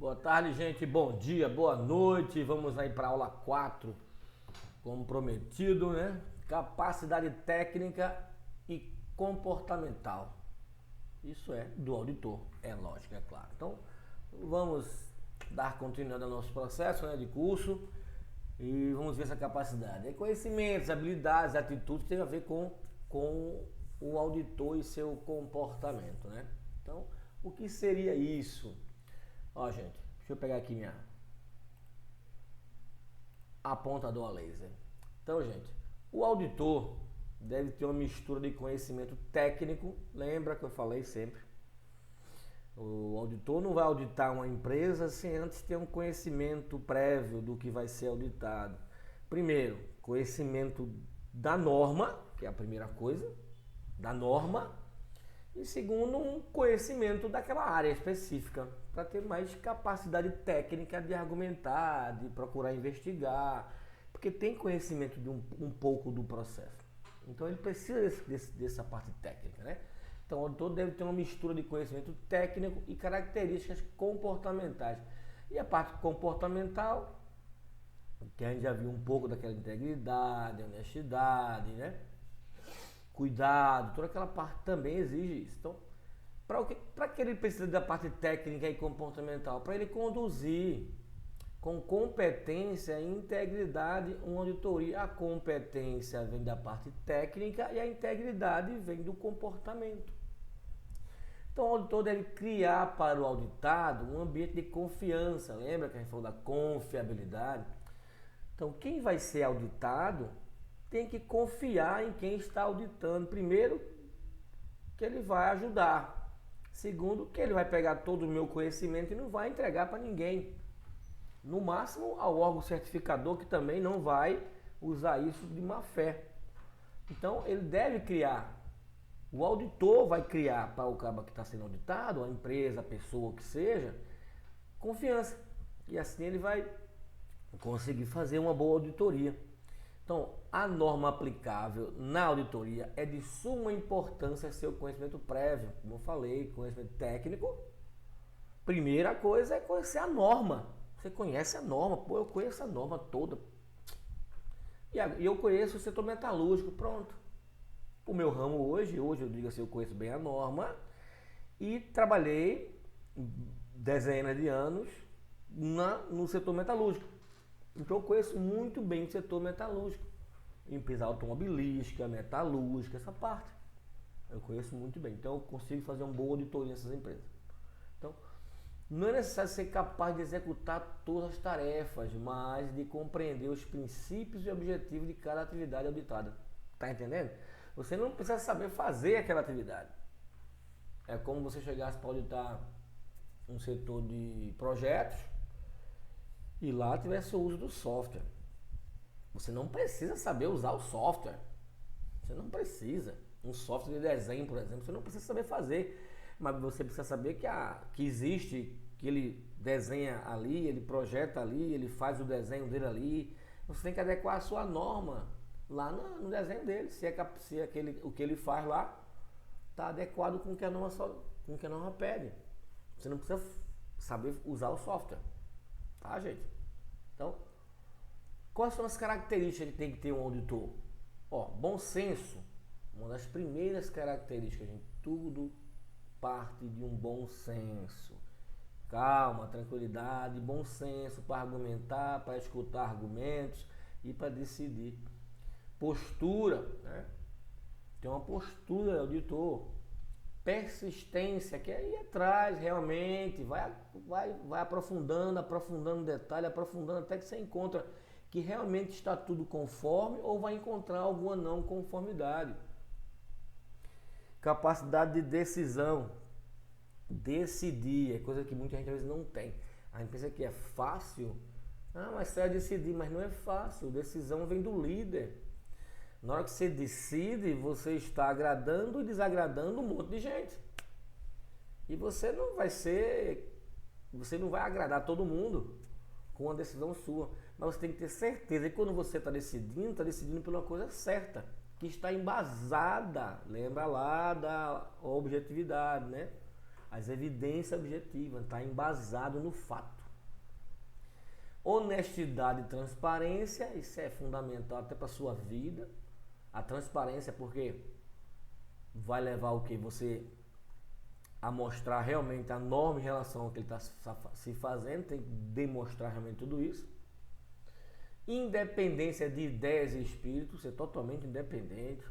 Boa tarde, gente. Bom dia, boa noite. Vamos aí para a aula 4, como prometido, né? Capacidade técnica e comportamental. Isso é do auditor, é lógico, é claro. Então, vamos dar continuidade ao nosso processo, né, de curso e vamos ver essa capacidade. Conhecimentos, habilidades, atitudes tem a ver com o auditor e seu comportamento, né? Então, o que seria isso? Ó, gente, deixa eu pegar aqui minha apontador a laser. Então, gente, o auditor deve ter uma mistura de conhecimento técnico. Lembra que eu falei sempre? O auditor não vai auditar uma empresa sem antes ter um conhecimento prévio do que vai ser auditado. Primeiro, conhecimento da norma, que é a primeira coisa, da norma. E segundo, um conhecimento daquela área específica, para ter mais capacidade técnica de argumentar, de procurar investigar, porque tem conhecimento de um pouco do processo. Então ele precisa dessa parte técnica, né? Então o auditor deve ter uma mistura de conhecimento técnico e características comportamentais. E a parte comportamental, que a gente já viu um pouco daquela integridade, honestidade, né? Cuidado, toda aquela parte também exige isso. Então, para que ele precisa da parte técnica e comportamental? Para ele conduzir com competência e integridade uma auditoria. A competência vem da parte técnica e a integridade vem do comportamento. Então, o auditor deve criar para o auditado um ambiente de confiança. Lembra que a gente falou da confiabilidade? Então, quem vai ser auditado tem que confiar em quem está auditando. Primeiro, que ele vai ajudar. Segundo, que ele vai pegar todo o meu conhecimento e não vai entregar para ninguém. No máximo, ao órgão certificador, que também não vai usar isso de má fé. Então, ele deve criar. O auditor vai criar para o cara que está sendo auditado, a empresa, a pessoa que seja, confiança. E assim ele vai conseguir fazer uma boa auditoria. Então, a norma aplicável na auditoria é de suma importância seu conhecimento prévio, como eu falei, conhecimento técnico. Primeira coisa é conhecer a norma. Você conhece a norma, pô, eu conheço a norma toda. E eu conheço o setor metalúrgico, pronto. O meu ramo hoje eu digo assim, eu conheço bem a norma e trabalhei dezenas de anos no setor metalúrgico. Então eu conheço muito bem o setor metalúrgico, empresa automobilística, metalúrgica, essa parte. Eu conheço muito bem, então eu consigo fazer uma boa auditoria nessas empresas. Então, não é necessário ser capaz de executar todas as tarefas, mas de compreender os princípios e objetivos de cada atividade auditada. Tá entendendo? Você não precisa saber fazer aquela atividade. É como você chegasse para auditar um setor de projetos e lá tivesse o uso do software. Você não precisa saber usar o software. Você não precisa. Um software de desenho, por exemplo, você não precisa saber fazer. Mas você precisa saber que existe, que ele desenha ali, ele projeta ali, ele faz o desenho dele ali. Você tem que adequar a sua norma lá no desenho dele. Se o que ele faz lá está adequado com o que a norma pede. Você não precisa saber usar o software. Tá, gente? Então, quais são as características que tem que ter um auditor? Ó, bom senso. Uma das primeiras características, gente. Tudo parte de um bom senso. Calma, tranquilidade, bom senso para argumentar, para escutar argumentos e para decidir. Postura, né? Tem uma postura, auditor. Persistência, que é ir atrás realmente, vai aprofundando o detalhe, aprofundando até que você encontra que realmente está tudo conforme ou vai encontrar alguma não conformidade. Capacidade de decisão. Decidir é coisa que muita gente às vezes não tem. A gente pensa que é fácil. Ah, mas você vai decidir, mas não é fácil. Decisão vem do líder. Na hora que você decide, você está agradando e desagradando um monte de gente. E você não vai agradar todo mundo com uma decisão sua. Mas você tem que ter certeza que quando você está decidindo por uma coisa certa, que está embasada. Lembra lá da objetividade, né? as evidências objetivas, está embasado no fato. Honestidade e transparência, isso é fundamental até para a sua vida. A transparência, porque vai levar o que? Você a mostrar realmente a norma em relação ao que ele está se fazendo, tem que demonstrar realmente tudo isso. Independência de ideias e espírito, ser totalmente independente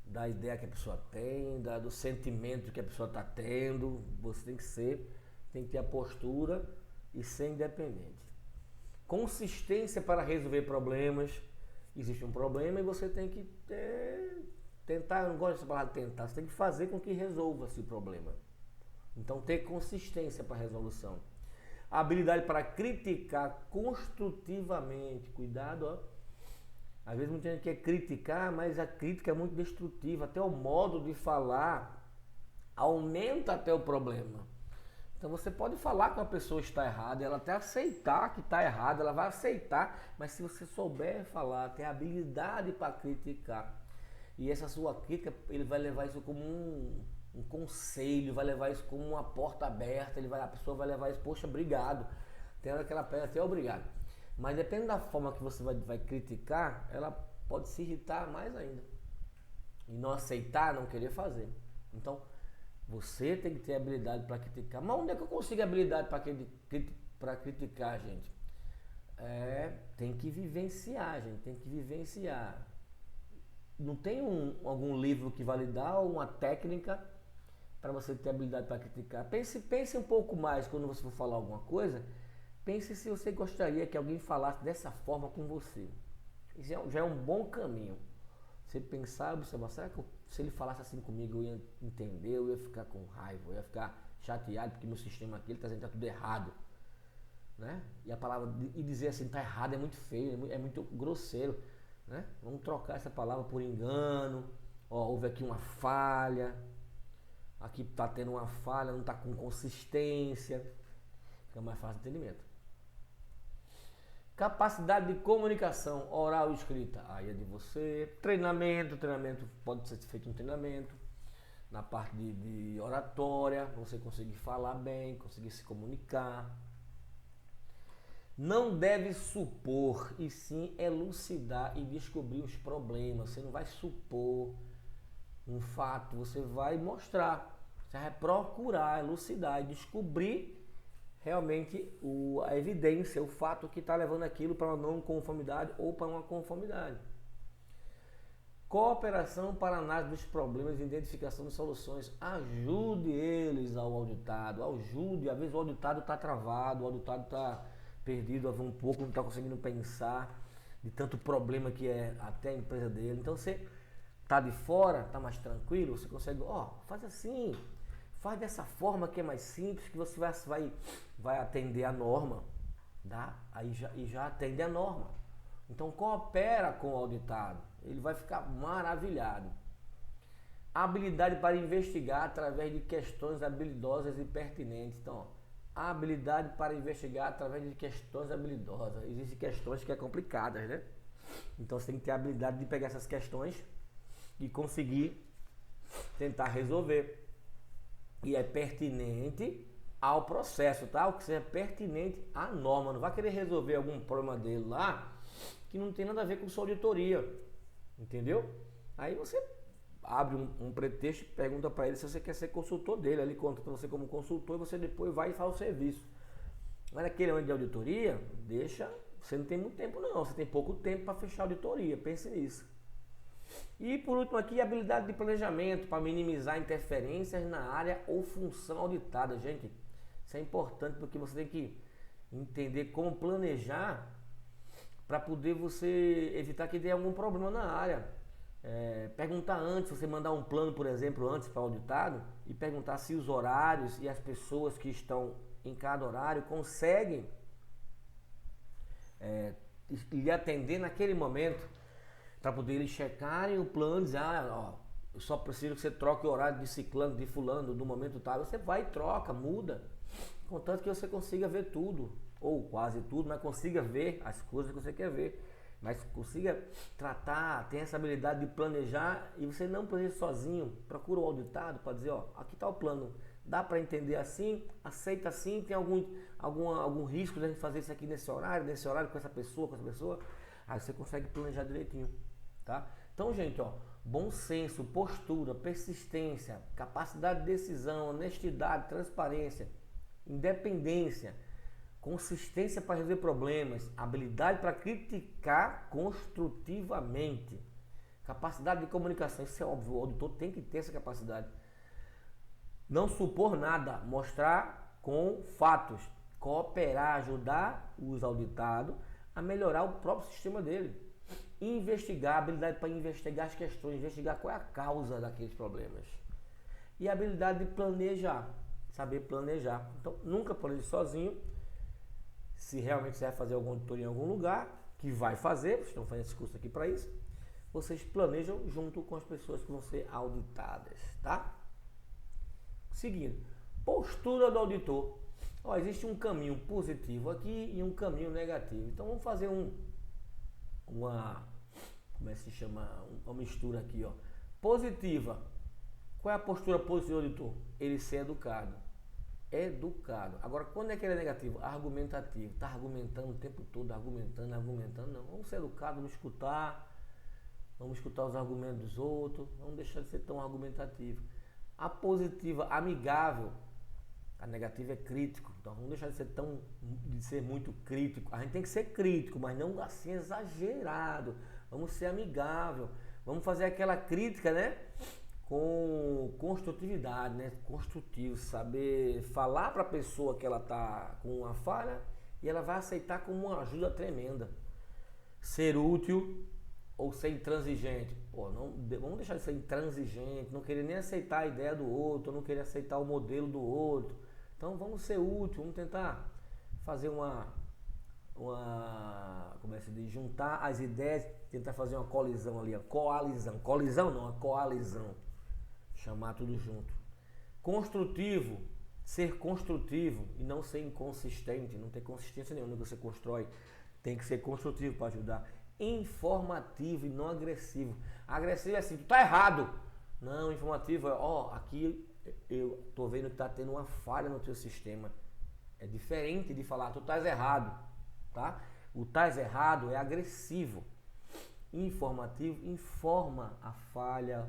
da ideia que a pessoa tem, do sentimento que a pessoa está tendo. Você tem que ter a postura e ser independente. Consistência para resolver problemas. Existe um problema e você tem que tentar, eu não gosto dessa palavra tentar, você tem que fazer com que resolva esse problema. Então, ter consistência para a resolução. Habilidade para criticar construtivamente. Cuidado, ó. Às vezes muita gente quer criticar, mas a crítica é muito destrutiva. Até o modo de falar aumenta até o problema. Então você pode falar que uma pessoa está errada, ela até aceitar que está errada, ela vai aceitar, mas se você souber falar, ter habilidade para criticar, e essa sua crítica, ele vai levar isso como um conselho, vai levar isso como uma porta aberta, a pessoa vai levar isso, poxa, obrigado. Tem hora que ela pede até obrigado. Mas depende da forma que você vai criticar, ela pode se irritar mais ainda. E não aceitar, não querer fazer. Então, você tem que ter habilidade para criticar. Mas onde é que eu consigo habilidade para criticar, gente? Tem que vivenciar, gente. Tem que vivenciar. Não tem algum livro que vai lhe dar ou uma técnica para você ter habilidade para criticar. Pense um pouco mais quando você for falar alguma coisa. Pense se você gostaria que alguém falasse dessa forma com você. Isso já é um bom caminho. Você pensar, observar, será que se ele falasse assim comigo eu ia entender, eu ia ficar com raiva, eu ia ficar chateado porque meu sistema aqui está dizendo que está tudo errado. Né? E a palavra, e dizer assim, está errado é muito feio, é muito grosseiro. Né? Vamos trocar essa palavra por engano. Ó, houve aqui uma falha. Aqui está tendo uma falha, não está com consistência. Fica mais fácil de entendimento. Capacidade de comunicação oral e escrita. Aí é de você. Treinamento pode ser feito um treinamento. Na parte de oratória, você conseguir falar bem, conseguir se comunicar. Não deve supor, e sim elucidar e descobrir os problemas. Você não vai supor um fato, você vai mostrar. Você vai procurar elucidar e descobrir realmente a evidência, o fato que está levando aquilo para uma não conformidade ou para uma conformidade. Cooperação para análise dos problemas e identificação de soluções. Ajude eles ao auditado, ajude. Às vezes o auditado está travado, o auditado está perdido um pouco, não está conseguindo pensar de tanto problema que é até a empresa dele. Então você está de fora, está mais tranquilo, você consegue, faz assim, faz dessa forma que é mais simples, que você vai atender a norma, tá? Aí já atende a norma. Então coopera com o auditado, ele vai ficar maravilhado. Habilidade para investigar através de questões habilidosas e pertinentes. Então, habilidade para investigar através de questões habilidosas. Existem questões que é complicadas, né? Então você tem que ter a habilidade de pegar essas questões e conseguir tentar resolver. E é pertinente ao processo, tá? O que seja pertinente à norma. Não vai querer resolver algum problema dele lá que não tem nada a ver com sua auditoria. Entendeu? Aí você abre um pretexto e pergunta para ele se você quer ser consultor dele. Ele conta para você como consultor e você depois vai e faz o serviço. Mas naquele ano de auditoria, você não tem muito tempo não. Você tem pouco tempo para fechar a auditoria. Pense nisso. E por último aqui, habilidade de planejamento para minimizar interferências na área ou função auditada. Gente, isso é importante porque você tem que entender como planejar para poder você evitar que dê algum problema na área. Perguntar antes, você mandar um plano, por exemplo, antes para o auditado e perguntar se os horários e as pessoas que estão em cada horário conseguem lhe atender naquele momento, para poder eles checarem o plano e dizer, eu só preciso que você troque o horário de ciclano, de fulano, do momento tal. Você vai e troca, muda, contanto que você consiga ver tudo, ou quase tudo, mas consiga ver as coisas que você quer ver. Mas consiga tratar, tem essa habilidade de planejar e você não planeja sozinho. Procura o auditado para dizer, aqui está o plano Dá para entender assim? Aceita assim? Tem algum risco de a gente fazer isso aqui nesse horário com essa pessoa, Aí você consegue planejar direitinho, tá? Então, gente, ó, bom senso, postura, persistência, capacidade de decisão, honestidade, transparência, independência, consistência para resolver problemas, habilidade para criticar construtivamente, capacidade de comunicação. Isso é óbvio, o auditor tem que ter essa capacidade. Não supor nada, mostrar com fatos, cooperar, ajudar os auditados a melhorar o próprio sistema dele. Investigar, habilidade para investigar as questões, investigar qual é a causa daqueles problemas. E a habilidade de planejar, saber planejar. Então, nunca planeje sozinho. Se realmente você vai fazer alguma auditoria em algum lugar, que vai fazer, vocês estão fazendo esse curso aqui para isso, vocês planejam junto com as pessoas que vão ser auditadas, tá? Seguindo, postura do auditor. Ó, existe um caminho positivo aqui e um caminho negativo. Então vamos fazer uma mistura aqui, ó. Positiva. Qual é a postura positiva do auditor? Ele ser educado. Educado. Agora, quando é que ele é negativo? Argumentativo. Está argumentando o tempo todo, argumentando. Não, vamos ser educados, vamos escutar os argumentos dos outros, vamos deixar de ser tão argumentativo. A positiva, amigável. A negativa é crítico. Então vamos deixar de ser muito crítico. A gente tem que ser crítico, mas não assim exagerado. Vamos ser amigável. Vamos fazer aquela crítica, né? Com construtividade, né? Construtivo, saber falar para a pessoa que ela está com uma falha e ela vai aceitar como uma ajuda tremenda. Ser útil ou ser intransigente. Pô, não, vamos deixar de ser intransigente, não querer nem aceitar a ideia do outro, não querer aceitar o modelo do outro. Então vamos ser útil, vamos tentar fazer como é que se diz, juntar as ideias, tentar fazer uma colisão ali, coalizão não, a coalizão, chamar tudo junto. Construtivo, ser construtivo e não ser inconsistente, não ter consistência nenhuma que você constrói, tem que ser construtivo para ajudar. Informativo e não agressivo. Agressivo é assim, tu tá errado. Não, informativo é, ó, aqui eu tô vendo que tá tendo uma falha no teu sistema. É diferente de falar, tu estás errado, tá? O estás errado é agressivo. Informativo informa a falha,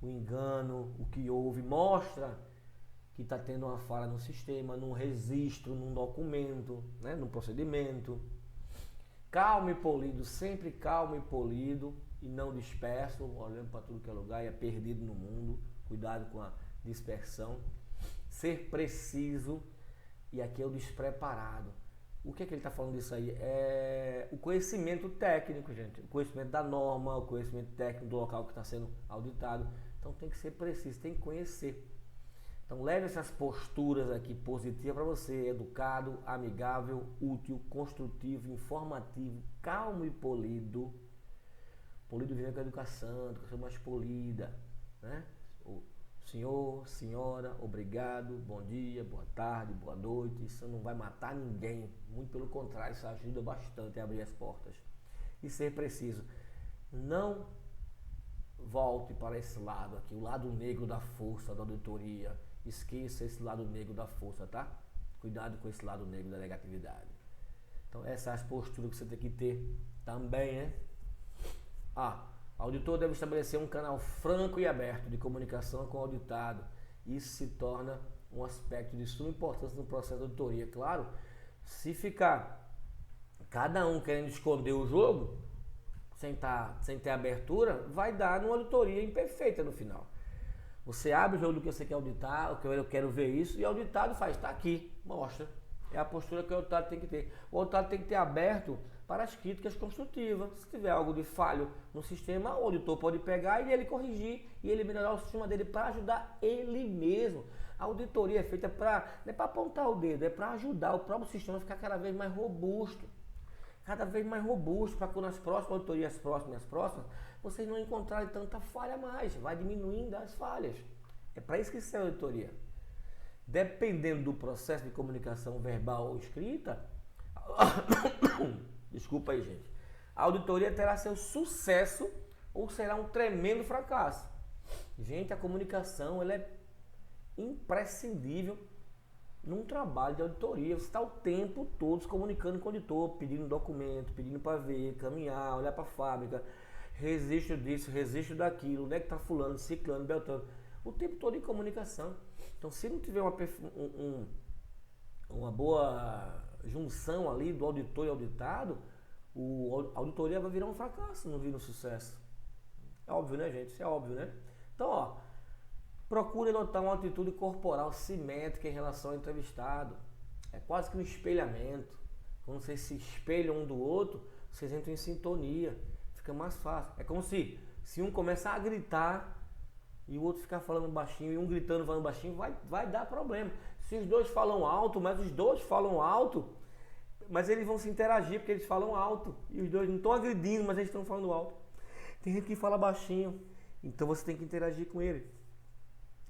o engano, o que houve, mostra que está tendo uma falha no sistema, num registro, num documento, né, num procedimento. Calmo e polido, sempre calmo e polido e não disperso, olhando para tudo que é lugar e é perdido no mundo. Cuidado com a dispersão. Ser preciso, e aqui é o despreparado. O que é que ele está falando disso aí? É o conhecimento técnico, gente. O conhecimento da norma, o conhecimento técnico do local que está sendo auditado. Então tem que ser preciso, tem que conhecer. Então leve essas posturas aqui positivas para você, educado, amigável, útil, construtivo, informativo, calmo e polido. Polido vem com a educação, educação mais polida, né? O senhor, senhora, obrigado, bom dia, boa tarde, boa noite. Isso não vai matar ninguém, muito pelo contrário, isso ajuda bastante a abrir as portas. E ser preciso, não volte para esse lado aqui, o lado negro da força da auditoria. Esqueça esse lado negro da força, tá? Cuidado com esse lado negro da negatividade. Então essas são as posturas que você tem que ter também, né? O auditor deve estabelecer um canal franco e aberto de comunicação com o auditado. Isso se torna um aspecto de suma importância no processo de auditoria. Claro, se ficar cada um querendo esconder o jogo, sem ter abertura, vai dar numa auditoria imperfeita no final. Você abre o jogo do que você quer auditar, eu quero ver isso, e o auditado faz, está aqui, mostra. É a postura que o auditado tem que ter. O auditado tem que ter aberto para as críticas construtivas. Se tiver algo de falho no sistema, o auditor pode pegar e ele corrigir e ele melhorar o sistema dele para ajudar ele mesmo. A auditoria é feita não é para apontar o dedo, é para ajudar o próprio sistema a ficar cada vez mais robusto. Cada vez mais robusto, para quando as próximas auditorias próximas, vocês não encontrarem tanta falha mais, vai diminuindo as falhas. É para isso que serve a auditoria. Dependendo do processo de comunicação verbal ou escrita, desculpa aí, gente, a auditoria terá seu sucesso ou será um tremendo fracasso. Gente, a comunicação ela imprescindível num trabalho de auditoria. Você está o tempo todo se comunicando com o auditor, pedindo documento, pedindo para ver, caminhar, olhar para a fábrica, registro disso, registro daquilo, onde é que está fulano, ciclano, beltrano. O tempo todo em comunicação. Então, se não tiver uma boa junção ali do auditor e auditado, a auditoria vai virar um fracasso, não vira um sucesso. É óbvio, né, gente? Isso é óbvio, né? Então, ó, procure adotar uma atitude corporal simétrica em relação ao entrevistado. É quase que um espelhamento. Quando vocês se espelham um do outro, vocês entram em sintonia. Fica mais fácil. É como se um começar a gritar e o outro ficar falando baixinho, e um gritando falando baixinho, vai dar problema. Se os dois falam alto, mas eles vão se interagir porque eles falam alto. E os dois não estão agredindo, mas eles estão falando alto. Tem gente que fala baixinho, então você tem que interagir com ele.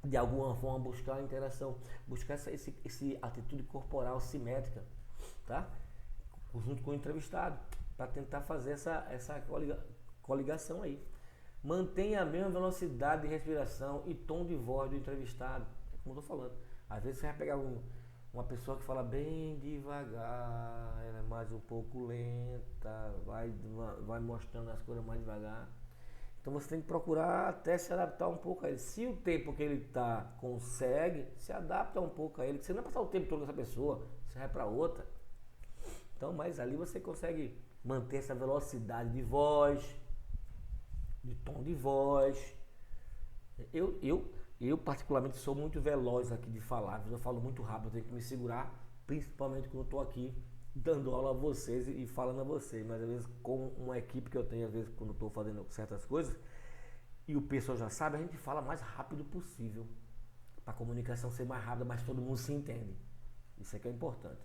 De alguma forma buscar a interação, buscar essa atitude corporal simétrica, tá? Junto com o entrevistado, para tentar fazer essa coligação aí. Mantenha a mesma velocidade de respiração e tom de voz do entrevistado. É como eu estou falando. Às vezes você vai pegar uma pessoa que fala bem devagar, ela é mais um pouco lenta, vai mostrando as coisas mais devagar. Então você tem que procurar até se adaptar um pouco a ele. Se o tempo que ele consegue, se adapta um pouco a ele. Você não vai passar o tempo todo com essa pessoa, você vai para outra. Então, mas ali você consegue manter essa velocidade de voz, de tom de voz. Eu particularmente sou muito veloz aqui de falar, eu falo muito rápido, eu tenho que me segurar, principalmente quando eu estou aqui dando aula a vocês e falando a vocês, mas às vezes com uma equipe que eu tenho, às vezes quando estou fazendo certas coisas, e o pessoal já sabe, a gente fala mais rápido possível, para a comunicação ser mais rápida, mas todo mundo se entende. Isso é que é importante.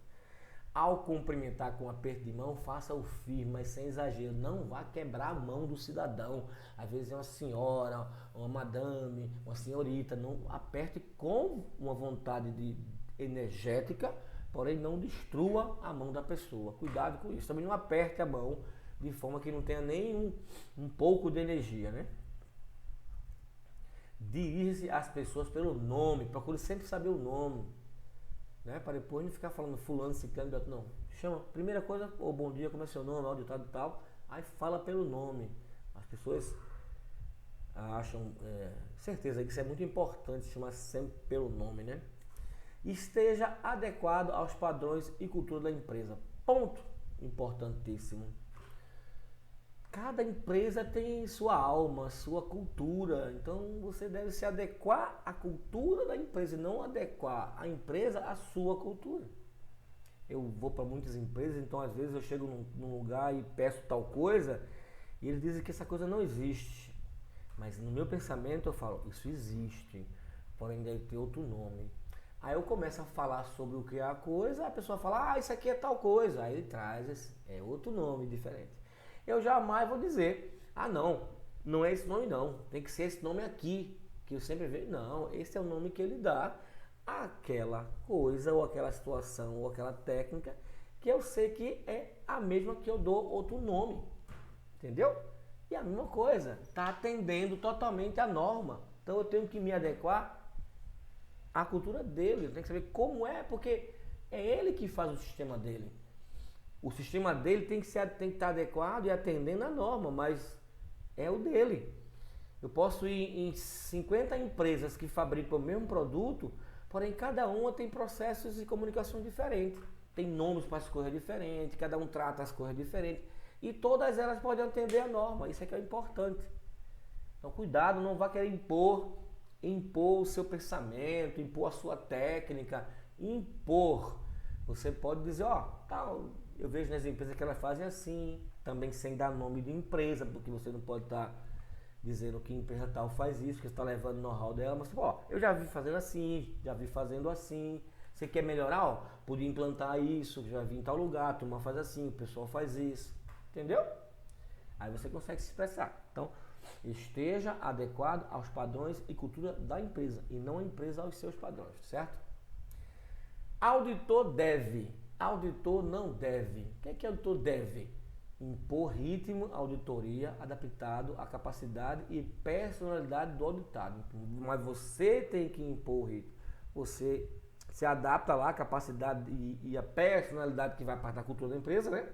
Ao cumprimentar com um aperto de mão, faça o firme, mas sem exagero. Não vá quebrar a mão do cidadão. Às vezes é uma senhora, uma madame, uma senhorita. Não aperte com uma vontade energética, porém não destrua a mão da pessoa. Cuidado com isso. Também não aperte a mão de forma que não tenha nem um pouco de energia, né? Dirija-se às pessoas pelo nome. Procure sempre saber o nome. Né? Para depois não ficar falando fulano, ciclano, não. Chama, primeira coisa, bom dia, como é seu nome, auditado e tal. Aí fala pelo nome. As pessoas acham, certeza que isso é muito importante, chamar sempre pelo nome, né? Esteja adequado aos padrões e cultura da empresa. Ponto importantíssimo. Cada empresa tem sua alma, sua cultura, então você deve se adequar à cultura da empresa e não adequar a empresa à sua cultura. Eu vou para muitas empresas, então às vezes eu chego num lugar e peço tal coisa e eles dizem que essa coisa não existe. Mas no meu pensamento eu falo, isso existe, porém deve ter outro nome. Aí eu começo a falar sobre o que é a coisa, a pessoa fala, isso aqui é tal coisa, aí ele traz outro nome diferente. Eu jamais vou dizer, não é esse nome não, tem que ser esse nome aqui, que eu sempre vejo, não, esse é o nome que ele dá àquela coisa, ou aquela situação, ou aquela técnica, que eu sei que é a mesma que eu dou outro nome, entendeu? E a mesma coisa, está atendendo totalmente à norma, então eu tenho que me adequar à cultura dele, eu tenho que saber como é, porque é ele que faz o sistema dele. O sistema dele tem que estar adequado e atendendo à norma, mas é o dele. Eu posso ir em 50 empresas que fabricam o mesmo produto, porém cada uma tem processos de comunicação diferentes. Tem nomes para as coisas diferentes, cada um trata as coisas diferentes. E todas elas podem atender à norma, isso é que é importante. Então cuidado, não vá querer impor o seu pensamento, impor a sua técnica, impor. Você pode dizer, eu vejo nas empresas que elas fazem assim, também sem dar nome de empresa, porque você não pode estar dizendo que empresa tal faz isso, que você está levando o know-how dela, mas eu já vi fazendo assim, já vi fazendo assim, você quer melhorar? Podia implantar isso, já vi em tal lugar, a turma faz assim, o pessoal faz isso, entendeu? Aí você consegue se expressar. Então, esteja adequado aos padrões e cultura da empresa, e não a empresa aos seus padrões, certo? Auditor não deve. O que é que o auditor deve? Impor ritmo, auditoria adaptado à capacidade e personalidade do auditado. Mas você tem que impor o ritmo. você se adapta lá à capacidade e a personalidade que vai parte da cultura da empresa, né?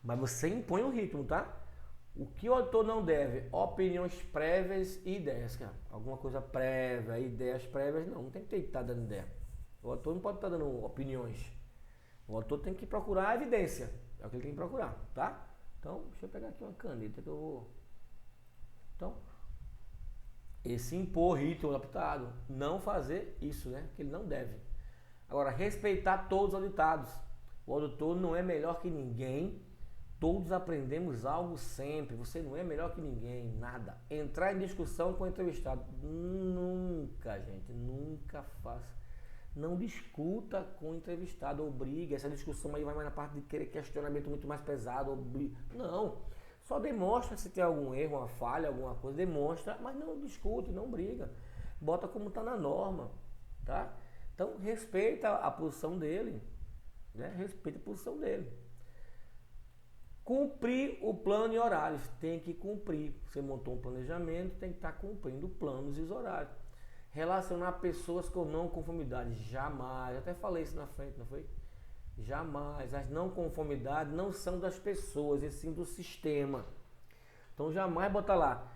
Mas você impõe o ritmo, tá? O que o auditor não deve? Opiniões prévias e ideias, cara. Alguma coisa prévia, ideias prévias, não tem que estar dando ideia. O autor não pode estar dando opiniões. O autor tem que procurar a evidência. É o que ele tem que procurar, tá? Então, deixa eu pegar aqui uma caneta que eu vou... Então, esse impor ritmo adaptado, não fazer isso, né? Que ele não deve. Agora, respeitar todos os auditados. O auditor não é melhor que ninguém. Todos aprendemos algo sempre. Você não é melhor que ninguém, nada. Entrar em discussão com o entrevistado. Nunca, gente, nunca faça. Não discuta com o entrevistado ou briga. Essa discussão aí vai mais na parte de querer questionamento muito mais pesado. Ou briga. Não. Só demonstra se tem algum erro, uma falha, alguma coisa. Demonstra, mas não discute, não briga. Bota como está na norma, tá? Então, respeita a posição dele. Né? Respeita a posição dele. Cumprir o plano e horários. Tem que cumprir. Você montou um planejamento, tem que estar cumprindo planos e os horários. Relacionar pessoas com não conformidade. Jamais. Eu até falei isso na frente, não foi? Jamais. As não conformidades não são das pessoas, e sim do sistema. Então jamais botar lá.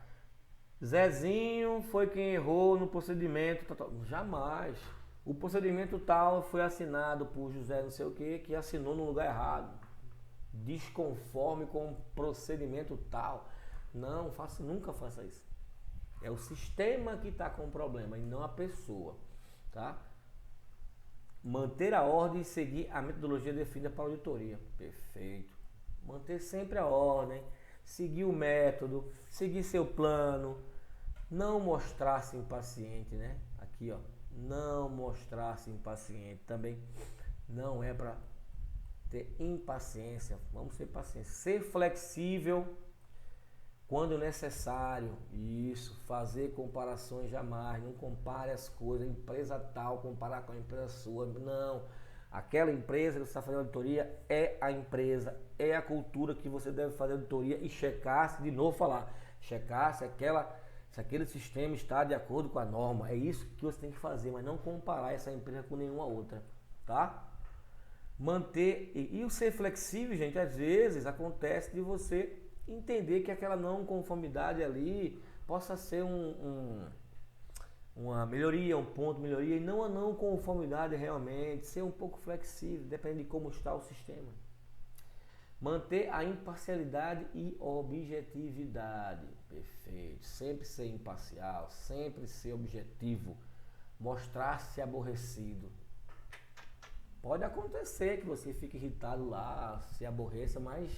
Zezinho foi quem errou no procedimento. Jamais. O procedimento tal foi assinado por José não sei o que assinou no lugar errado. Desconforme com o procedimento tal. Não, nunca faça isso. É o sistema que está com o problema e não a pessoa, tá? Manter a ordem e seguir a metodologia definida para a auditoria. Perfeito. Manter sempre a ordem, seguir o método, seguir seu plano, não mostrar-se impaciente, né? Aqui, ó, não mostrar-se impaciente também não é para ter impaciência. Vamos ser pacientes. Ser flexível quando necessário. Isso. Fazer comparações jamais. Não compare as coisas. Empresa tal, comparar com a empresa sua. Não. Aquela empresa que você está fazendo auditoria é a empresa. É a cultura que você deve fazer auditoria e checar, se de novo falar. Checar se aquele sistema está de acordo com a norma. É isso que você tem que fazer, mas não comparar essa empresa com nenhuma outra. Tá? Manter e o ser flexível, gente, às vezes acontece de você entender que aquela não conformidade ali possa ser uma melhoria, um ponto de melhoria, e não a não conformidade realmente, ser um pouco flexível, depende de como está o sistema. Manter a imparcialidade e objetividade, perfeito, sempre ser imparcial, sempre ser objetivo, mostrar-se aborrecido. Pode acontecer que você fique irritado lá, se aborreça, mas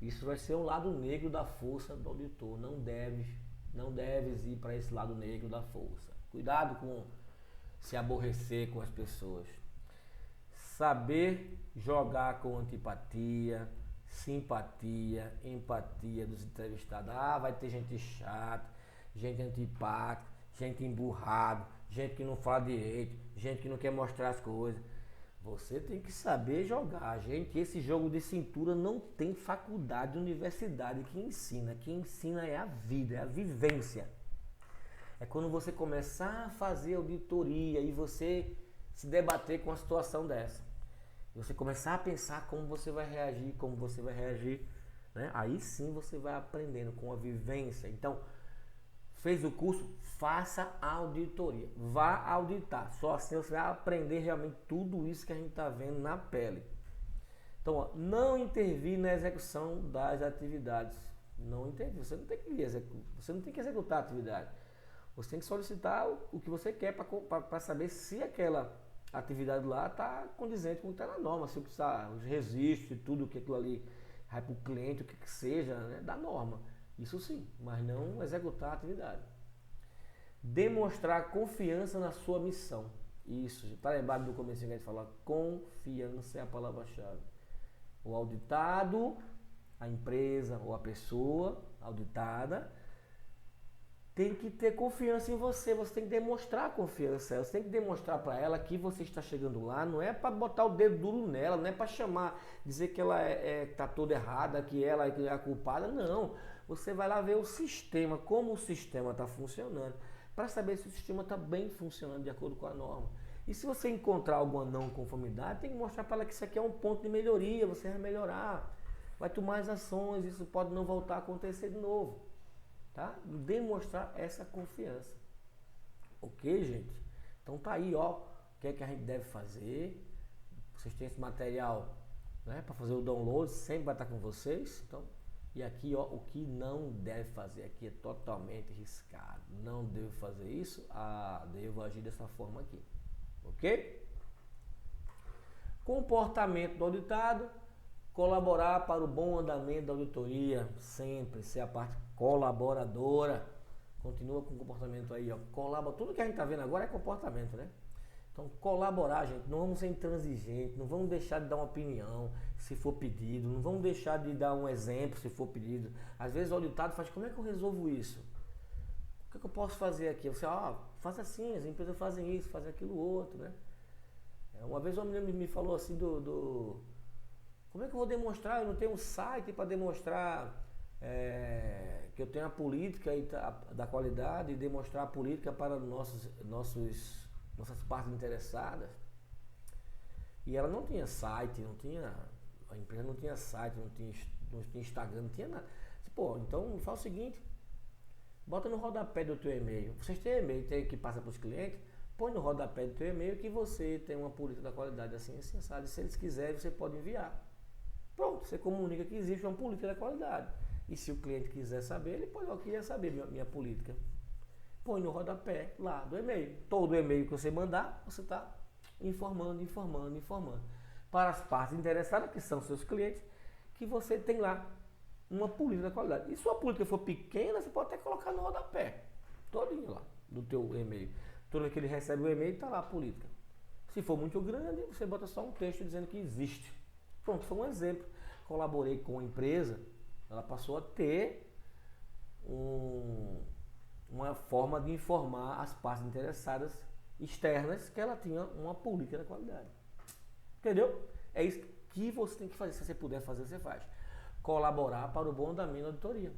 isso vai ser um lado negro da força do auditor. Não deves ir para esse lado negro da força. Cuidado com se aborrecer com as pessoas. Saber jogar com antipatia, simpatia, empatia dos entrevistados. Vai ter gente chata, gente antipática, gente emburrada, gente que não fala direito, gente que não quer mostrar as coisas. Você tem que saber jogar, gente. Esse jogo de cintura não tem faculdade, universidade que ensina. Quem ensina é a vida, é a vivência. É quando você começar a fazer auditoria e você se debater com uma situação dessa. Você começar a pensar como você vai reagir, né? Aí sim você vai aprendendo com a vivência. Então, fez o curso, faça a auditoria. Vá auditar. Só assim você vai aprender realmente tudo isso que a gente está vendo na pele. Então, ó, não intervir na execução das atividades. Não intervir. Você não tem que executar a atividade. Você tem que solicitar o que você quer para saber se aquela atividade lá está condizente com o que está na norma. Se precisar os registros e tudo que aquilo ali vai para o cliente, o que seja, né, da norma. Isso sim, mas não executar a atividade. Demonstrar confiança na sua missão. Isso, está lembrado do começo que a gente falou? Confiança é a palavra-chave. O auditado, a empresa ou a pessoa auditada, tem que ter confiança em você. Você tem que demonstrar confiança. Você tem que demonstrar para ela que você está chegando lá. Não é para botar o dedo duro nela, não é para chamar, dizer que ela está toda errada, que ela é a culpada. Não. Você vai lá ver o sistema, como o sistema está funcionando, para saber se o sistema está bem funcionando de acordo com a norma. E se você encontrar alguma não conformidade, tem que mostrar para ela que isso aqui é um ponto de melhoria, você vai melhorar, vai tomar as ações, isso pode não voltar a acontecer de novo. Tá? Demonstrar essa confiança. Ok, gente? Então tá aí, ó, o que é que a gente deve fazer. Vocês têm esse material, né, para fazer o download, sempre vai estar com vocês. Então, e aqui, ó, o que não deve fazer. Aqui é totalmente riscado. Não devo fazer isso, devo agir dessa forma aqui. Ok? Comportamento do auditado. Colaborar para o bom andamento da auditoria. Sempre ser a parte colaboradora. Continua com o comportamento aí, ó. Colabora. Tudo que a gente está vendo agora é comportamento, né? Então, colaborar, gente. Não vamos ser intransigentes. Não vamos deixar de dar uma opinião se for pedido. Não vamos deixar de dar um exemplo se for pedido. Às vezes o auditado faz, como é que eu resolvo isso? O que é que eu posso fazer aqui? Você, faz assim, as empresas fazem isso, fazem aquilo outro, né? Uma vez uma menina me falou assim como é que eu vou demonstrar? Eu não tenho um site para demonstrar que eu tenho a política da qualidade e demonstrar a política para nossas partes interessadas. E ela não tinha site, a empresa não tinha site, não tinha Instagram, não tinha nada. Pô, então faz o seguinte, bota no rodapé do teu e-mail. Vocês têm e-mail que passa para os clientes, põe no rodapé do teu e-mail que você tem uma política da qualidade assim, sabe? Se eles quiserem, você pode enviar. Pronto, você comunica que existe uma política da qualidade. E se o cliente quiser saber, ele pode, eu queria saber minha política. Põe no rodapé lá do e-mail. Todo e-mail que você mandar, você está informando. Para as partes interessadas, que são seus clientes, que você tem lá uma política da qualidade. E se a política for pequena, você pode até colocar no rodapé. Todinho lá, do teu e-mail. Toda vez que ele recebe o e-mail, está lá a política. Se for muito grande, você bota só um texto dizendo que existe. Pronto, foi um exemplo. Colaborei com a empresa, ela passou a ter uma forma de informar as partes interessadas externas que ela tinha uma política da qualidade. Entendeu? É isso que você tem que fazer. Se você puder fazer, você faz. Colaborar para o bom andamento da auditoria.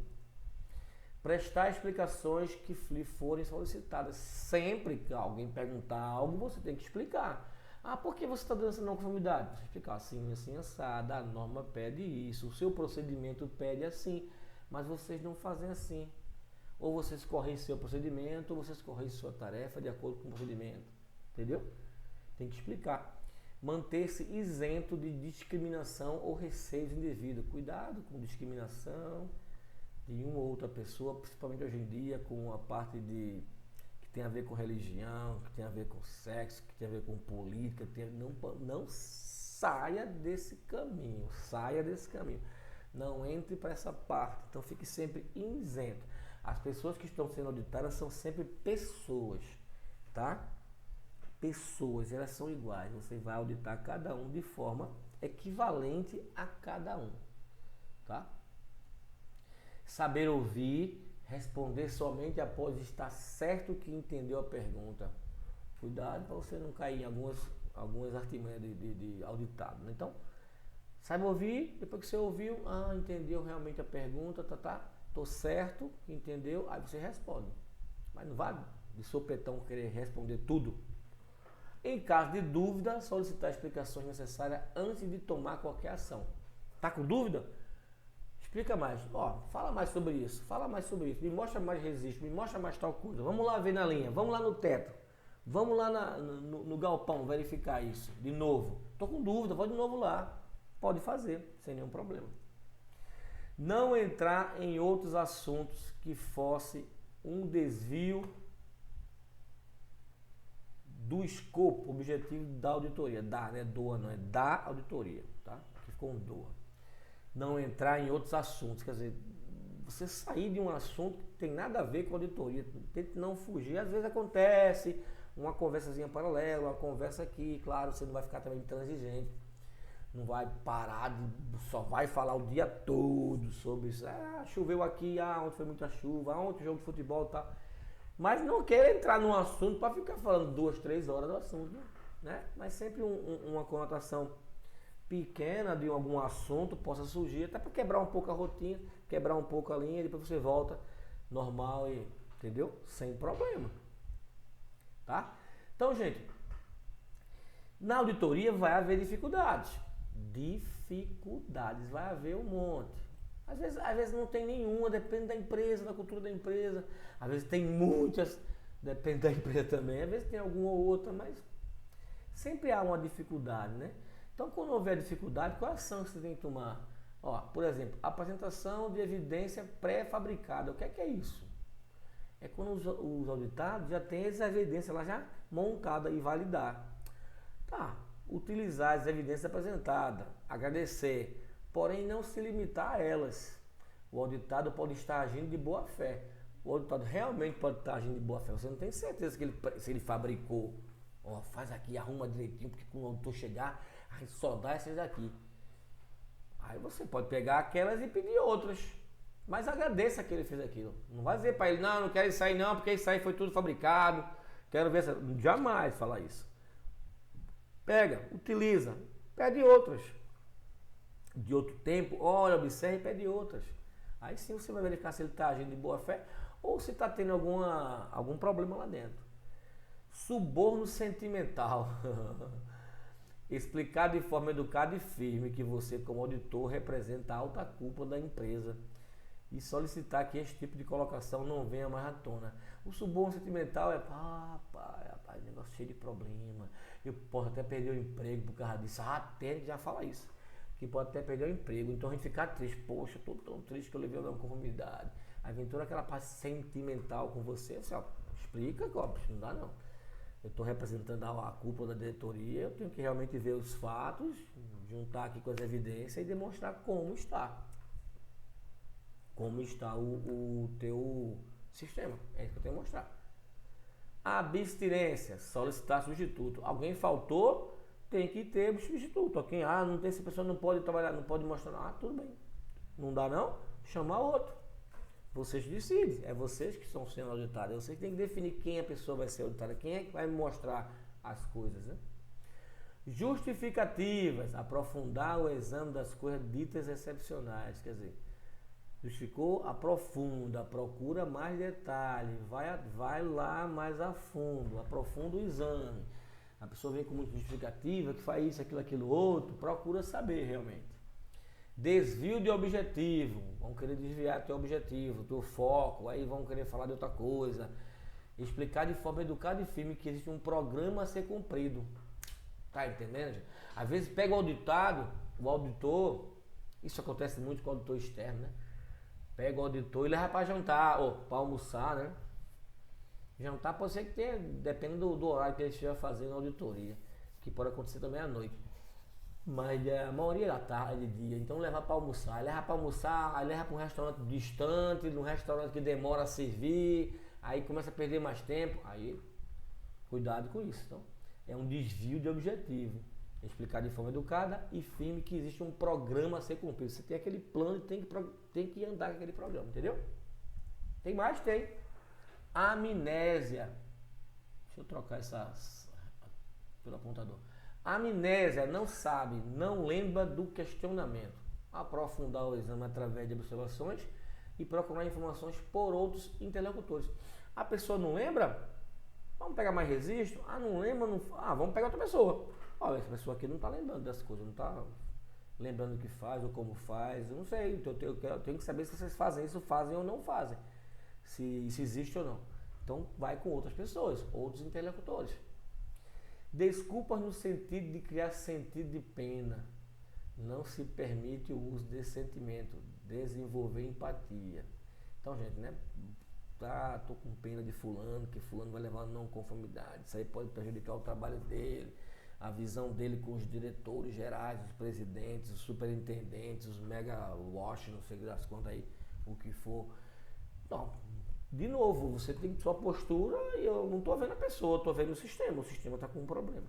Prestar explicações que lhe forem solicitadas. Sempre que alguém perguntar algo, você tem que explicar. Por que você está dando essa não conformidade? Você explicar assim, assado, a norma pede isso, o seu procedimento pede assim, mas vocês não fazem assim. Ou vocês correm seu procedimento, ou vocês correm sua tarefa de acordo com o procedimento. Entendeu? Tem que explicar. Manter-se isento de discriminação ou receios indevidos. Cuidado com discriminação de uma ou outra pessoa, principalmente hoje em dia, com a parte que tem a ver com religião, que tem a ver com sexo, que tem a ver com política. Não saia desse caminho. Não entre para essa parte. Então fique sempre isento. As pessoas que estão sendo auditadas são sempre pessoas, tá? Pessoas, elas são iguais. Você vai auditar cada um de forma equivalente a cada um, tá? Saber ouvir, responder somente após estar certo que entendeu a pergunta. Cuidado para você não cair em algumas artimanhas de auditado, né? Então, saiba ouvir, depois que você ouviu, entendeu realmente a pergunta, tô certo, entendeu? Aí você responde. Mas não vai de sopetão querer responder tudo. Em caso de dúvida, solicitar explicações necessárias antes de tomar qualquer ação. Tá com dúvida? Explica mais. Fala mais sobre isso. Me mostra mais registro, me mostra mais tal coisa. Vamos lá ver na linha, vamos lá no teto. Vamos lá no galpão verificar isso de novo. Tô com dúvida, vou de novo lá. Pode fazer, sem nenhum problema. Não entrar em outros assuntos que fosse um desvio do escopo objetivo da auditoria. Doa, não é da auditoria, tá? Aqui ficou um doa. Não entrar em outros assuntos, quer dizer, você sair de um assunto que tem nada a ver com a auditoria, tente não fugir. Às vezes acontece uma conversazinha paralela, uma conversa aqui, claro, você não vai ficar também intransigente. Não vai parar, só vai falar o dia todo sobre isso. Choveu aqui, ontem foi muita chuva, ontem jogo de futebol e tal. Mas não queira entrar num assunto para ficar falando 2, 3 horas do assunto, né? Mas sempre uma conotação pequena de algum assunto possa surgir, até para quebrar um pouco a rotina, quebrar um pouco a linha, e depois você volta normal, entendeu? Sem problema. tá? Então, gente, na auditoria vai haver dificuldades. Dificuldades, vai haver um monte. Às vezes não tem nenhuma, depende da empresa, da cultura da empresa. Às vezes tem muitas, depende da empresa também. Às vezes tem alguma ou outra, mas sempre há uma dificuldade, né? Então, quando houver dificuldade, qual a ação que você tem que tomar? Ó, por exemplo, apresentação de evidência pré-fabricada. O que é isso? É quando os auditados já têm essa evidência lá já montada e validar. Tá, utilizar as evidências apresentadas, agradecer, porém não se limitar a elas. O auditado pode estar agindo de boa fé. O auditado realmente pode estar agindo de boa fé. Você não tem certeza que se ele fabricou. Ó, faz aqui, arruma direitinho, porque quando o auditor chegar, aí só dá essas aqui. Aí você pode pegar aquelas e pedir outras. Mas agradeça que ele fez aquilo. Não vai dizer para ele, não quero isso aí não, porque isso aí foi tudo fabricado. Quero ver essa. Jamais falar isso. Pega, utiliza, pede outras. De outro tempo, olha, observe e pede outras. Aí sim você vai verificar se ele está agindo de boa fé ou se está tendo algum problema lá dentro. Suborno sentimental. Explicar de forma educada e firme que você, como auditor, representa a alta cúpula da empresa e solicitar que esse tipo de colocação não venha mais à tona. O suborno sentimental é, rapaz, negócio cheio de problema. Eu posso até perder o emprego por causa disso. Tem que já fala isso. Que pode até perder o emprego. Então a gente fica triste. Poxa, eu tô tão triste que eu levei a conformidade. Aí vem toda aquela parte sentimental com você. Você, ó, explica, Copos, não dá não. Eu estou representando a cúpula da diretoria, eu tenho que realmente ver os fatos, juntar aqui com as evidências e demonstrar como está. Como está o teu sistema. É isso que eu tenho que mostrar. Abstinência, solicitar substituto. Alguém faltou, tem que ter substituto. Quem, não tem, essa pessoa não pode trabalhar, não pode mostrar. Tudo bem. Não dá não? Chama outro. Vocês decidem, é vocês que estão sendo auditados, é vocês que têm que definir quem a pessoa vai ser auditada, quem é que vai me mostrar as coisas, né? Justificativas, aprofundar o exame das coisas ditas excepcionais, quer dizer, justificou, aprofunda, procura mais detalhes, vai lá mais a fundo, aprofunda o exame. A pessoa vem com muita justificativa, que faz isso, aquilo, outro, procura saber realmente. Desvio de objetivo, vão querer desviar teu objetivo, teu foco, aí vão querer falar de outra coisa. Explicar de forma educada e firme que existe um programa a ser cumprido. Tá entendendo, gente? Às vezes pega o auditado, o auditor, isso acontece muito com o auditor externo, né? Pega o auditor e leva para jantar, ou para almoçar, né? Jantar pode ser que tenha, dependendo do horário que ele estiver fazendo a auditoria, que pode acontecer também à noite. Mas a maioria da tarde, de dia, então leva para almoçar, aí leva para um restaurante distante, num restaurante que demora a servir, aí começa a perder mais tempo, aí cuidado com isso. Então, é um desvio de objetivo. Explicar de forma educada e firme que existe um programa a ser cumprido. Você tem aquele plano e tem que andar com aquele programa, entendeu? Tem mais? Tem. Amnésia. Deixa eu trocar pelo apontador. Amnésia, não sabe, não lembra do questionamento. Aprofundar o exame através de observações e procurar informações por outros interlocutores. A pessoa não lembra? Vamos pegar mais registro? Não lembra? Vamos pegar outra pessoa. Olha, essa pessoa aqui não está lembrando das coisas, não está lembrando o que faz ou como faz. Eu não sei, eu tenho que saber se vocês fazem isso, fazem ou não fazem. Se existe ou não. Então vai com outras pessoas, outros interlocutores. Desculpas no sentido de criar sentido de pena. Não se permite o uso desse sentimento. Desenvolver empatia. Então, gente, né? Tô com pena de fulano, que fulano vai levar a não conformidade. Isso aí pode prejudicar o trabalho dele, a visão dele com os diretores gerais, os presidentes, os superintendentes, os mega wash, não sei das contas aí, o que for. Não. De novo, você tem sua postura e eu não estou vendo a pessoa, estou vendo o sistema está com um problema.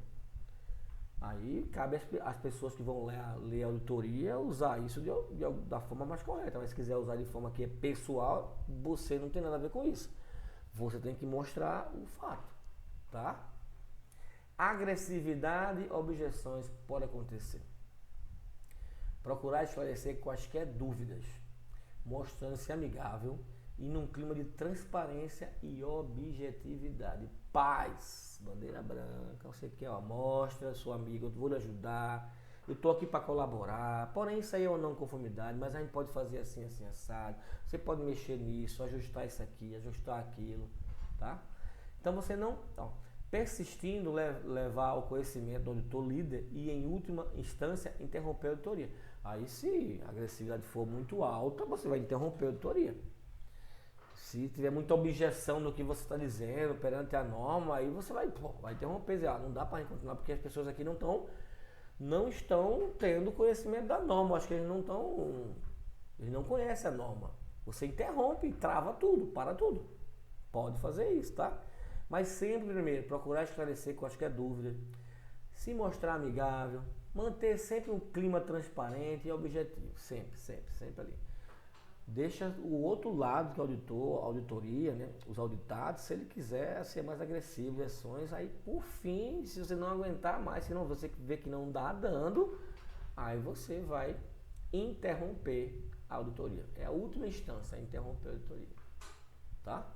Aí cabe às pessoas que vão ler a auditoria usar isso da forma mais correta, mas se quiser usar de forma que é pessoal, você não tem nada a ver com isso. Você tem que mostrar o fato, tá? Agressividade, objeções pode acontecer. Procurar esclarecer quaisquer dúvidas, mostrando-se amigável e num clima de transparência e objetividade. Paz, bandeira branca, você quer, ó, mostra, sou amigo, eu vou lhe ajudar, eu estou aqui para colaborar, porém isso aí é uma não conformidade, mas a gente pode fazer assim, assim, assado, você pode mexer nisso, ajustar isso aqui, ajustar aquilo, tá? Então você não, ó, persistindo, levar ao conhecimento do auditor líder e, em última instância, interromper a auditoria. Aí, se a agressividade for muito alta, você vai interromper a auditoria. Se tiver muita objeção no que você está dizendo perante a norma, aí você vai interromper. Não dá para continuar porque as pessoas aqui não estão tendo conhecimento da norma. Acho que eles não conhecem a norma. Você interrompe, trava tudo, para tudo. Pode fazer isso, tá? Mas sempre, primeiro, procurar esclarecer quaisquer dúvida, se mostrar amigável, manter sempre um clima transparente e objetivo. Sempre, sempre, sempre ali. Deixa o outro lado, que é o auditor, a auditoria, né? Os auditados, se ele quiser ser mais agressivo, ações, aí por fim, se você não aguentar mais, se não você vê que não dá dando, aí você vai interromper a auditoria. É a última instância, interromper a auditoria. Tá?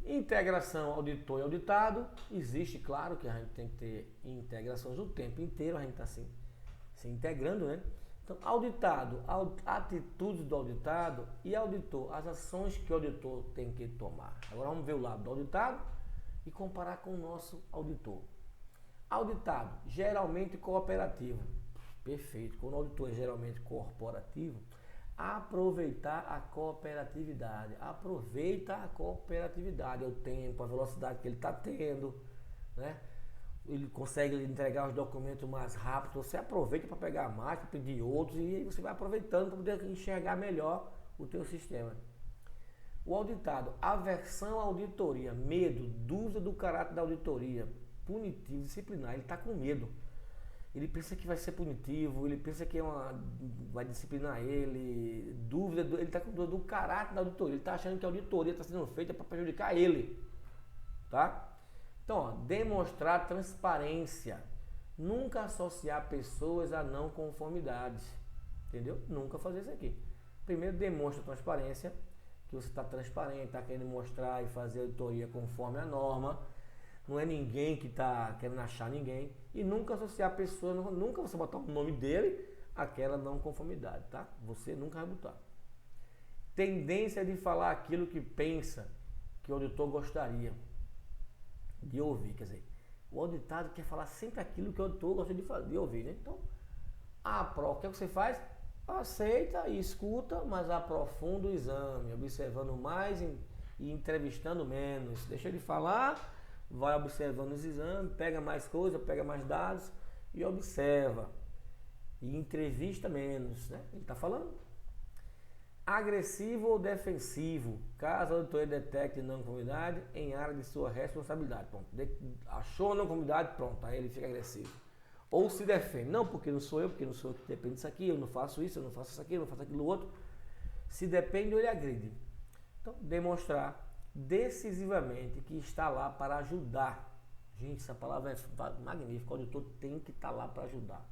Integração auditor e auditado. Existe, claro que a gente tem que ter integrações o tempo inteiro, a gente está se integrando, né? Então, auditado, atitudes do auditado e auditor, as ações que o auditor tem que tomar. Agora vamos ver o lado do auditado e comparar com o nosso auditor. Auditado, geralmente cooperativo. Perfeito. Quando o auditor é geralmente corporativo, aproveitar a cooperatividade. Aproveita a cooperatividade, o tempo, a velocidade que ele está tendo, né? Ele consegue entregar os documentos mais rápido, você aproveita para pegar a máquina, pedir outros e você vai aproveitando para poder enxergar melhor o teu sistema. O auditado, aversão à auditoria, medo, dúvida do caráter da auditoria, punitivo, disciplinar, ele está com medo. Ele pensa que vai ser punitivo, ele pensa que vai disciplinar ele, dúvida, ele está com dúvida do caráter da auditoria, ele está achando que a auditoria está sendo feita para prejudicar ele, tá? Então, ó, demonstrar transparência, nunca associar pessoas a não conformidades, entendeu? Nunca fazer isso aqui. Primeiro, demonstra transparência, que você está transparente, está querendo mostrar e fazer a auditoria conforme a norma. Não é ninguém que está querendo achar ninguém. E nunca associar a pessoa, nunca você botar o nome dele àquela não conformidade, tá? Você nunca vai botar. Tendência de falar aquilo que pensa que o auditor gostaria de ouvir, quer dizer, o auditado quer falar sempre aquilo que o auditor gosta de ouvir, né? Então, o que você faz? Aceita e escuta, mas aprofunda o exame, observando mais e entrevistando menos. Deixa ele falar, vai observando os exames, pega mais coisa, pega mais dados e observa. E entrevista menos, né? Ele está falando. Agressivo ou defensivo, caso a auditoria detecte não conformidade em área de sua responsabilidade. Pronto. Achou a não conformidade, pronto, aí ele fica agressivo. Ou se defende, não, porque não sou eu que depende disso aqui, eu não faço isso, eu não faço isso aqui, eu não faço aquilo outro. Se depende, ele agride. Então, demonstrar decisivamente que está lá para ajudar. Gente, essa palavra é magnífica, o auditor tem que estar lá para ajudar.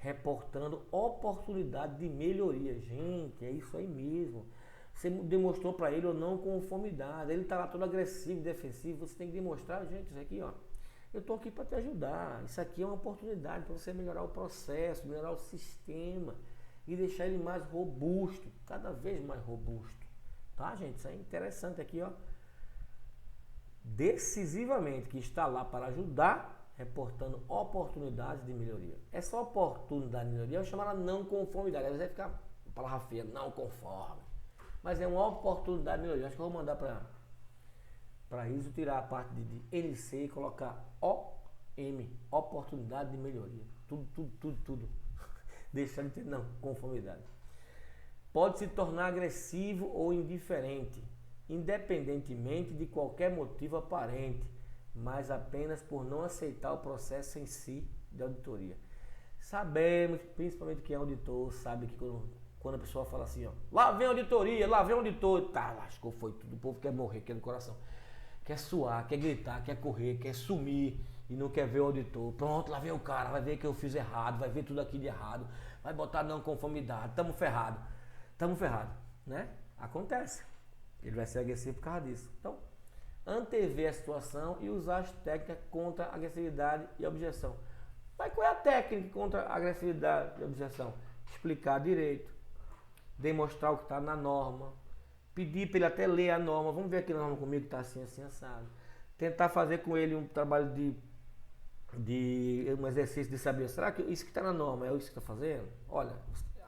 Reportando oportunidade de melhoria. Gente, é isso aí mesmo. Você demonstrou para ele ou não conformidade. Ele está lá todo agressivo, defensivo. Você tem que demonstrar, gente, isso aqui, ó. Eu estou aqui para te ajudar. Isso aqui é uma oportunidade para você melhorar o processo, melhorar o sistema e deixar ele mais robusto, cada vez mais robusto. Tá, gente? Isso é interessante aqui, ó. Decisivamente que está lá para ajudar, reportando oportunidades de melhoria. Essa oportunidade de melhoria eu chamo ela não conformidade. Às vezes vai ficar uma palavra feia, não conforme. Mas é uma oportunidade de melhoria. Acho que eu vou mandar para isso tirar a parte de NC e colocar OM, oportunidade de melhoria. Tudo. Deixar de ter não conformidade. Pode se tornar agressivo ou indiferente, independentemente de qualquer motivo aparente, mas apenas por não aceitar o processo em si de auditoria. Sabemos, principalmente quem é auditor, sabe que quando a pessoa fala assim, ó, lá vem a auditoria, lá vem o auditor, tá, lascou, foi tudo, o povo quer morrer, quer no coração, quer suar, quer gritar, quer correr, quer sumir e não quer ver o auditor. Pronto, lá vem o cara, vai ver que eu fiz errado, vai ver tudo aqui de errado, vai botar não conformidade, estamos ferrados. estamos ferrados, né? Acontece. Ele vai ser agressivo por causa disso. Então, antever a situação e usar as técnicas contra a agressividade e a objeção. Mas qual é a técnica contra a agressividade e a objeção? Explicar direito, demonstrar o que está na norma, pedir para ele até ler a norma. Vamos ver aqui na norma comigo que está assim, assim, assado. Tentar fazer com ele um trabalho de um exercício de saber, será que isso que está na norma é isso que está fazendo? Olha,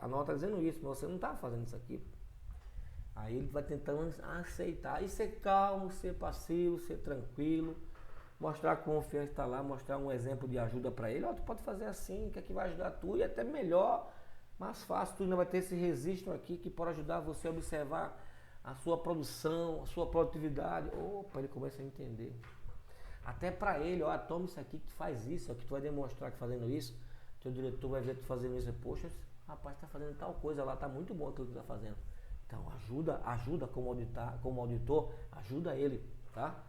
a norma está dizendo isso, mas você não está fazendo isso aqui. Aí ele vai tentando aceitar e ser calmo, ser passivo, ser tranquilo, mostrar a confiança está lá, mostrar um exemplo de ajuda para ele. Tu pode fazer assim, que aqui vai ajudar tu e até melhor, mais fácil, tu ainda vai ter esse registro aqui que pode ajudar você a observar a sua produção, a sua produtividade. Opa, ele começa a entender. Até para ele, ó, toma isso aqui que tu faz isso, ó, que tu vai demonstrar que fazendo isso, teu diretor vai ver tu fazendo isso e, poxa, rapaz, tá fazendo tal coisa lá, tá muito bom aquilo que tu tá fazendo. Então ajuda como auditor, ajuda ele, tá?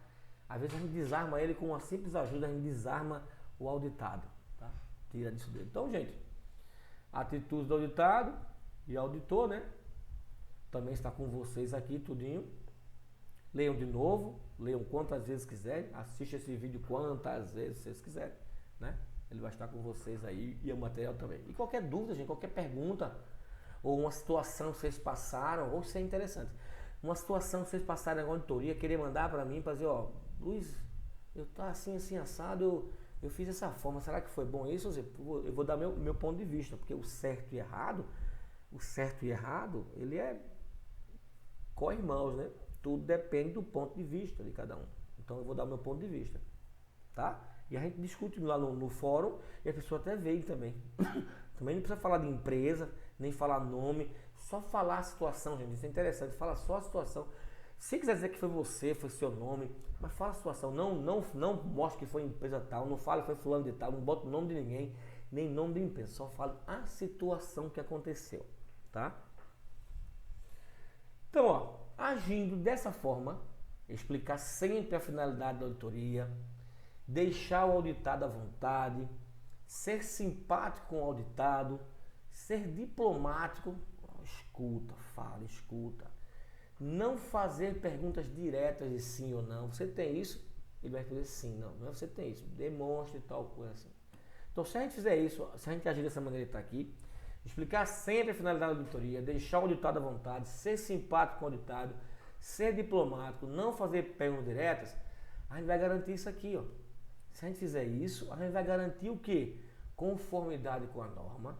Às vezes a gente desarma ele com uma simples ajuda, a gente desarma o auditado, tá? Tira disso dele. Então, gente, atitudes do auditado e auditor, né? Também está com vocês aqui, tudinho. Leiam de novo, leiam quantas vezes quiserem, assista esse vídeo quantas vezes vocês quiserem, né? Ele vai estar com vocês aí e o material também. E qualquer dúvida, gente, qualquer pergunta, ou uma situação que vocês passaram, ou se é interessante, uma situação que vocês passaram na auditoria, querer mandar para mim, para dizer, ó, Luiz, eu tá assim, assim, assado, eu fiz essa forma, será que foi bom isso? Eu vou dar meu ponto de vista, porque o certo e errado, ele é co-irmãos, né? Tudo depende do ponto de vista de cada um. Então eu vou dar meu ponto de vista, tá? E a gente discute lá no fórum e a pessoa até veio também. Também não precisa falar de empresa, nem falar nome, só falar a situação, gente. Isso é interessante, fala só a situação. Se quiser dizer que foi você, foi seu nome, mas fala a situação. Não mostre que foi empresa tal, não fale que foi fulano de tal, não bota o nome de ninguém, nem nome de empresa. Só fale a situação que aconteceu, tá? Então, ó, agindo dessa forma, explicar sempre a finalidade da auditoria, deixar o auditado à vontade, ser simpático com o auditado, ser diplomático, escuta, fala, escuta. Não fazer perguntas diretas de sim ou não. Você tem isso? Ele vai dizer sim, não. Não é você tem isso. Demonstre tal coisa assim. Então, se a gente fizer isso, se a gente agir dessa maneira que está aqui, explicar sempre a finalidade da auditoria, deixar o auditado à vontade, ser simpático com o auditado, ser diplomático, não fazer perguntas diretas, a gente vai garantir isso aqui, ó. Se a gente fizer isso, a gente vai garantir o quê? Conformidade com a norma,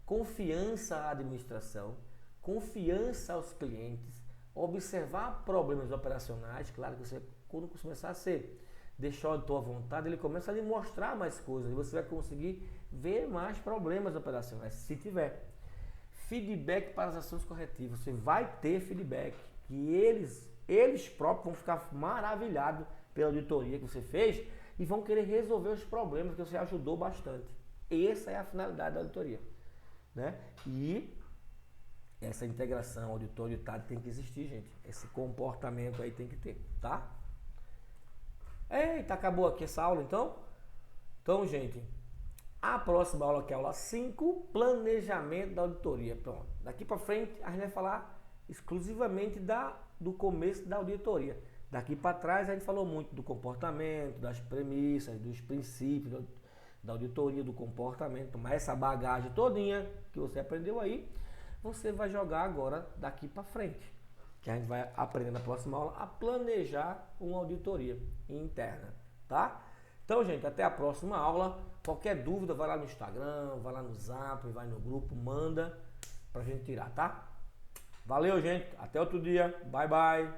confiança à administração, confiança aos clientes, observar problemas operacionais. Claro que você, quando começar a ser deixar o auditor à vontade, ele começa a lhe mostrar mais coisas e você vai conseguir ver mais problemas operacionais, se tiver. Feedback para as ações corretivas. Você vai ter feedback, que eles próprios vão ficar maravilhados pela auditoria que você fez e vão querer resolver os problemas que você ajudou bastante. Essa é a finalidade da auditoria, né? E essa integração auditor-auditado tem que existir, gente. Esse comportamento aí tem que ter, tá? Eita, acabou aqui essa aula, então? Então, gente, a próxima aula, que é a aula 5, planejamento da auditoria. Pronto. Daqui para frente, a gente vai falar exclusivamente do começo da auditoria. Daqui para trás, a gente falou muito do comportamento, das premissas, dos princípios da auditoria, do comportamento. Mas essa bagagem todinha que você aprendeu aí, você vai jogar agora daqui para frente. Que a gente vai aprender na próxima aula a planejar uma auditoria interna, tá? Então, gente, até a próxima aula. Qualquer dúvida, vai lá no Instagram, vai lá no Zap, vai no grupo, manda pra gente tirar, tá? Valeu, gente. Até outro dia. Bye, bye.